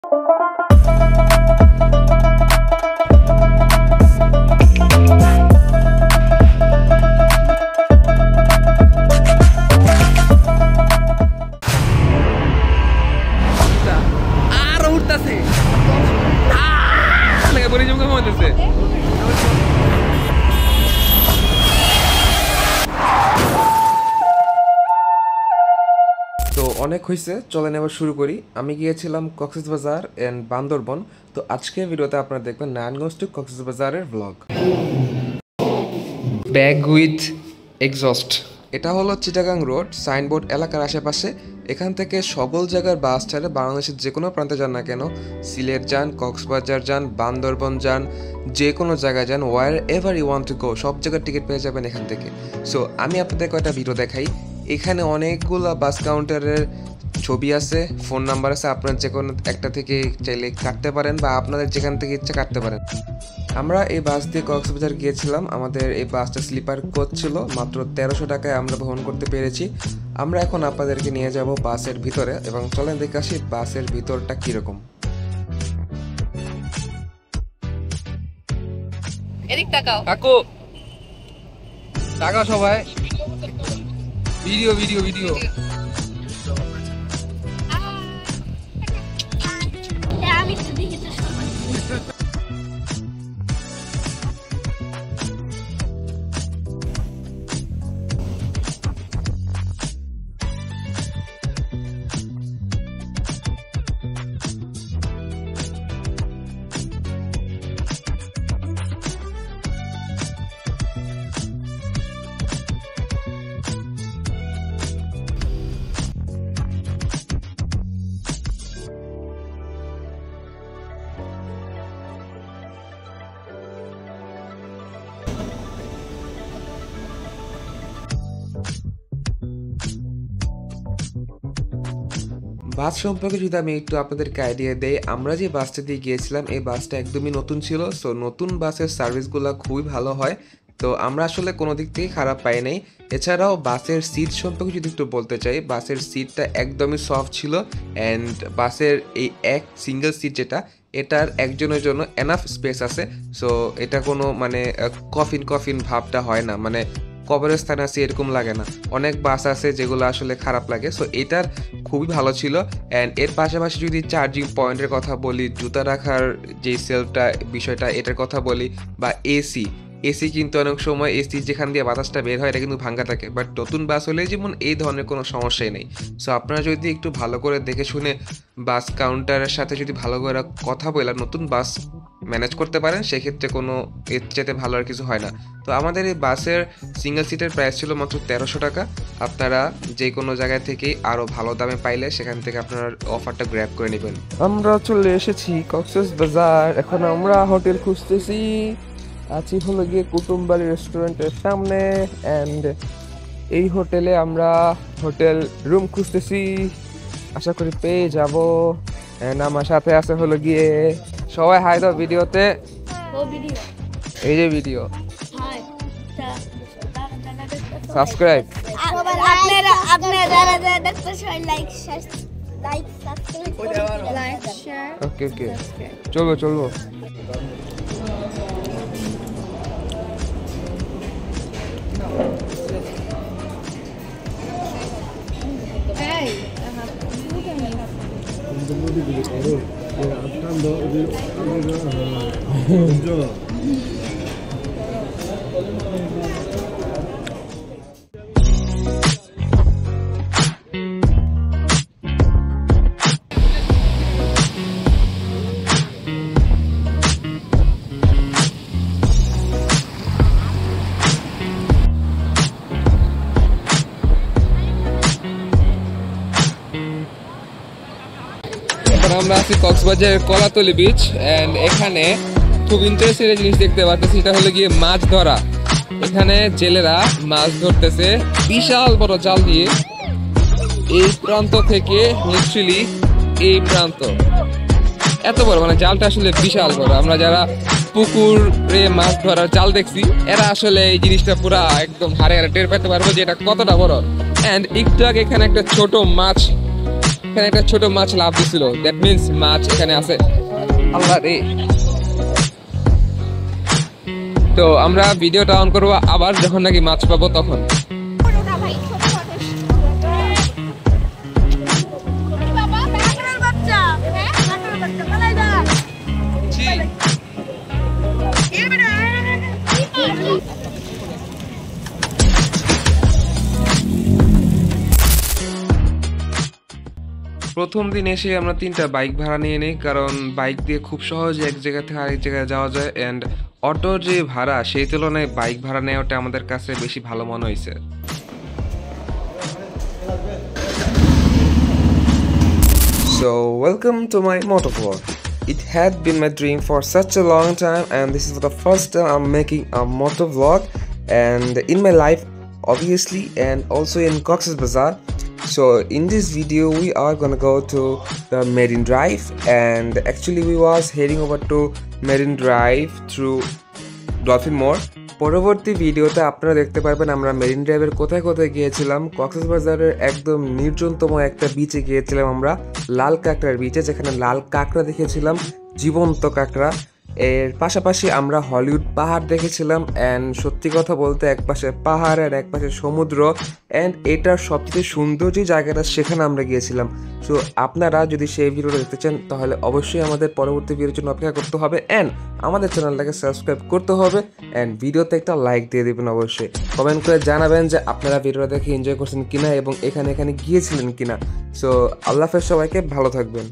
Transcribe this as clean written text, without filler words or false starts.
তো অনেক হয়েছে, চলেন এবার শুরু করি। আমি গিয়েছিলাম কক্সবাজার এন্ড বান্দরবন। তো আজকের ভিডিওতে আপনারা দেখবেন নারায়ণগঞ্জ টু কক্সবাজারের ব্লগ। Bag with exhaust. এটা হলো চিটাগাং রোড সাইনবোর্ড এলাকার আশেপাশে। এখান থেকে সকল জায়গার বাস ছাড়ে বাংলাদেশের যে কোনো প্রান্তে যান না কেন, সিলেট যান, কক্সবাজার যান, বান্দরবন যান, যে কোনো জায়গায় যান, wherever you want to go, সব জায়গার টিকিট পেয়ে যাবেন এখান থেকে। সো আমি আপনাদের কয়েকটা ভিডিও দেখাই। এখানে অনেকগুলো বাস কাউন্টারের ছবি আছে, ফোন নাম্বার আছে, আপনার যে কোনো একটা থেকে চাইলে কাটতে পারেন বা আপনাদের যেখান থেকে ইচ্ছা কাটতে পারেন। আমরা এই বাস দিয়ে কক্সবাজার গিয়েছিলাম। আমাদের এই বাসটা স্লিপার কোচ ছিল, মাত্র 1300 টাকায় আমরা বহন করতে পেরেছি। আমরা এখন আপনাদেরকে নিয়ে যাব বাসের ভিতরে এবং চলেন দেখে আসি বাসের ভিতরটা কিরকম। এদিক তাকাও কাকু, তাকাও সবাই। ভিডিও ভিডিও ভিডিও আমি তো দেখি তো বাস সম্পর্কে যদি আমি একটু আপনাদেরকে আইডিয়া দেই, আমরা যে বাসটা দিয়ে গিয়েছিলাম এই বাসটা একদমই নতুন ছিল। সো নতুন বাসের সার্ভিসগুলো খুবই ভালো হয়। তো আমরা আসলে কোনো দিক থেকে খারাপ পাই নাই। এছাড়াও বাসের সিট সম্পর্কে যদি একটু বলতে চাই, বাসের সিটটা একদমই সফট ছিল অ্যান্ড বাসের এই এক সিঙ্গেল সিট যেটা, এটার একজনের জন্য এনাফ স্পেস আছে। সো এটা কোনো মানে কফিন ভাবটা হয় না, মানে কবরস্থান আছে এরকম লাগে না। অনেক বাস আছে যেগুলো আসলে খারাপ লাগে। সো এটার খুবই ভালো ছিল। অ্যান্ড এর পাশাপাশি যদি চার্জিং পয়েন্টের কথা বলি, জুতা রাখার যে সেলফটা বিষয়টা এটার কথা বলি, বা এসি কিন্তু অনেক সময় এসি যেখান দিয়ে বাতাসটা বের হয় এটা কিন্তু ভাঙ্গা থাকে, বাট নতুন বাস হলে যেমন এই ধরনের কোনো সমস্যাই নেই। সো আপনারা যদি একটু ভালো করে দেখে শুনে বাস কাউন্টারের সাথে যদি ভালো করে কথা বলে নতুন বাস ম্যানেজ করতে পারেন, সেক্ষেত্রে কোনো এর চাইতে ভালো আর কিছু হয় না। তো আমাদের এই বাসের সিঙ্গেল সিটের প্রাইস ছিল মাত্র 1300 টাকা। আপনারা যে কোনো জায়গায় থেকেই আরও ভালো দামে পাইলে সেখান থেকে আপনারা অফারটা গ্র্যাব করে নেবেন। আমরা চলে এসেছি কক্সবাজার। এখন আমরা হোটেল খুঁজতেছি। আছি হলো গিয়ে কুটুমবাড়ি রেস্টুরেন্টের সামনে অ্যান্ড এই হোটেলে আমরা হোটেল রুম খুঁজতেছি, আশা করি পেয়ে যাব। অ্যান্ড আমার সাথে আছে হলো গিয়ে সবাই হাই দাও ভিডিওতে। এই যে ভিডিও সাবস্ক্রাইব, ওকে ওকে চলবো। আমরা আছি কক্সবাজারের কলাতলি বিচ এন্ড এখানে খুব ইন্টারেস্টিং জিনিস দেখতে পাচ্ছি, সেটা হলো গিয়ে মাছ ধরা। এখানে জেলেরা মাছ ধরতেছে বিশাল বড় জাল দিয়ে, এই প্রান্ত থেকে লিটারালি এই প্রান্ত এত বড়, মানে জালটা আসলে বিশাল বড়। আমরা যারা পুকুরে মাছ ধরার জাল দেখছি এরা আসলে এই জিনিসটা পুরা একদম হারে হারে টের পেতে পারবো যে এটা কতটা বড়। এন্ড একটু আগে এখানে একটা ছোট মাছ এখানে একটা ছোট মাছ লাফ দিছিল, দ্যাট মিন্স মাছ এখানে আছে। আল্লাহ রে। তো আমরা ভিডিওটা অন করবো আবার যখন নাকি মাছ পাবো তখন। না ভাই, ছোট মানুষ। বাবা, কাঁকড়ার বাচ্চা। হ্যাঁ, কাঁকড়ার বাচ্চা, পালাই না। প্রথম দিন এসে আমরা 3টা বাইক ভাড়া নিয়ে নিই, কারণ বাইক দিয়ে খুব সহজে এক জায়গা থেকে আরেক জায়গায় যাওয়া যায়। অ্যান্ড অটোর যে ভাড়া সেই তুলনায় বাইক ভাড়া নেওয়াটা আমাদের কাছে বেশি ভালো মনে হয়েছে। So welcome to my motovlog. It had been my dream for such a long time, and this is the first time I'm making a motovlog and in my life obviously, and also in Cox's Bazar. So in this video we are gonna go to the Marine Drive, and actually we was heading over to Marine Drive through Dolphin Mall. পরবর্তী ভিডিওতে আপনারা দেখতে পারবেন আমরা marine ড্রাইভের কোথায় কোথায় গিয়েছিলাম। কক্সবাজারের একদম নির্জনতম একটা বিচে গিয়েছিলাম আমরা, লাল কাঁকড়ার বিচে, যেখানে লাল কাঁকড়া দেখেছিলাম, জীবন্ত কাঁকড়া। এর পাশাপাশি আমরা হলিউড পাহাড় দেখেছিলাম, অ্যান্ড সত্যি কথা বলতে একপাশে পাহাড় আর একপাশে সমুদ্র, অ্যান্ড এটার সবচেয়ে সুন্দর যে জায়গাটা সেখানে আমরা গিয়েছিলাম। সো আপনারা যদি সেই ভিডিওটা দেখতে চান তাহলে অবশ্যই আমাদের পরবর্তী ভিডিওর জন্য অপেক্ষা করতে হবে, অ্যান্ড আমাদের চ্যানেলটাকে সাবস্ক্রাইব করতে হবে, অ্যান্ড ভিডিওতে একটা লাইক দিয়ে দেবেন অবশ্যই। কমেন্ট করে জানাবেন যে আপনারা ভিডিওটা দেখে এনজয় করছেন কিনা এবং এখানে গিয়েছিলেন কিনা। সো আল্লাহ হাফেজ, সবাইকে ভালো থাকবেন।